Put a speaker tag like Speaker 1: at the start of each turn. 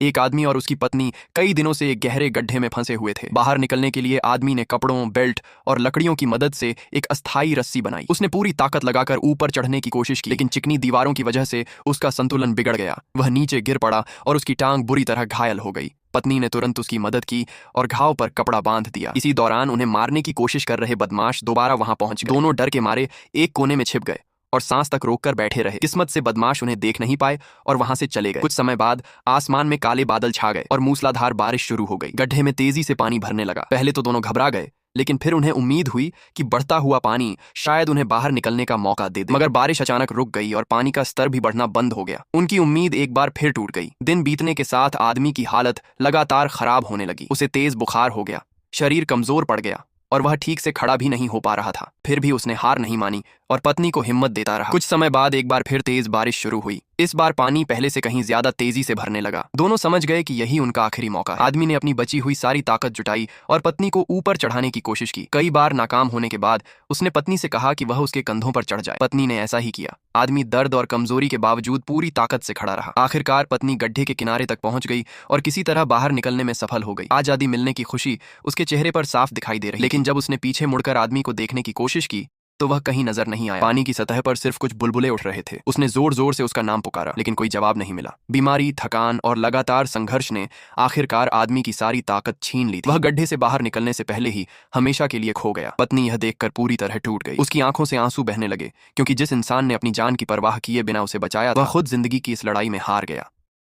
Speaker 1: एक आदमी और उसकी पत्नी कई दिनों से एक गहरे गड्ढे में फंसे हुए थे। बाहर निकलने के लिए आदमी ने कपड़ों, बेल्ट और लकड़ियों की मदद से एक अस्थायी रस्सी बनाई। उसने पूरी ताकत लगाकर ऊपर चढ़ने की कोशिश की, लेकिन चिकनी दीवारों की वजह से उसका संतुलन बिगड़ गया। वह नीचे गिर पड़ा और उसकी टांग बुरी तरह घायल हो गई। पत्नी ने तुरंत उसकी मदद की और घाव पर कपड़ा बांध दिया। इसी दौरान उन्हें मारने की कोशिश कर रहे बदमाश दोबारा वहां पहुंच गए। दोनों डर के मारे एक कोने में छिप गए और सांस तक रोककर बैठे रहे। किस्मत से बदमाश उन्हें देख नहीं पाए और वहां से चले गए। कुछ समय बाद आसमान में काले बादल छा गए और मूसलाधार बारिश शुरू हो गई। गड्ढे में तेजी से पानी भरने लगा। पहले तो दोनों घबरा गए, लेकिन फिर उन्हें उम्मीद हुई कि बढ़ता हुआ पानी शायद उन्हें बाहर निकलने का मौका दे दे। मगर बारिश अचानक रुक गई और पानी का स्तर भी बढ़ना बंद हो गया। उनकी उम्मीद एक बार फिर टूट गई। दिन बीतने के साथ आदमी की हालत लगातार खराब होने लगी। उसे तेज बुखार हो गया, शरीर कमजोर पड़ गया और वह ठीक से खड़ा भी नहीं हो पा रहा था। फिर भी उसने हार नहीं मानी और पत्नी को हिम्मत देता रहा। कुछ समय बाद एक बार फिर तेज बारिश शुरू हुई। इस बार पानी पहले से कहीं ज्यादा तेजी से भरने लगा। दोनों समझ गए कि यही उनका आखिरी मौका है। आदमी ने अपनी बची हुई सारी ताकत जुटाई और पत्नी को ऊपर चढ़ाने की कोशिश की। कई बार नाकाम होने के बाद उसने पत्नी से कहा कि वह उसके कंधों पर चढ़ जाए। पत्नी ने ऐसा ही किया। आदमी दर्द और कमजोरी के बावजूद पूरी ताकत से खड़ा रहा। आखिरकार पत्नी गड्ढे के किनारे तक पहुंच गई और किसी तरह बाहर निकलने में सफल हो गई। आजादी मिलने की खुशी उसके चेहरे पर साफ दिखाई दे रही। लेकिन जब उसने पीछे मुड़कर आदमी को देखने की कोशिश की तो वह कहीं नजर नहीं आया। पानी की सतह पर सिर्फ कुछ बुलबुले उठ रहे थे। उसने जोर जोर से उसका नाम पुकारा, लेकिन कोई जवाब नहीं मिला। बीमारी, थकान और लगातार संघर्ष ने आखिरकार आदमी की सारी ताकत छीन ली थी। वह गड्ढे से बाहर निकलने से पहले ही हमेशा के लिए खो गया। पत्नी यह देखकर पूरी तरह टूट गई। उसकी आंखों से आंसू बहने लगे, क्योंकि जिस इंसान ने अपनी जान की परवाह किए बिना उसे बचाया था, वह खुद जिंदगी की इस लड़ाई में हार गया।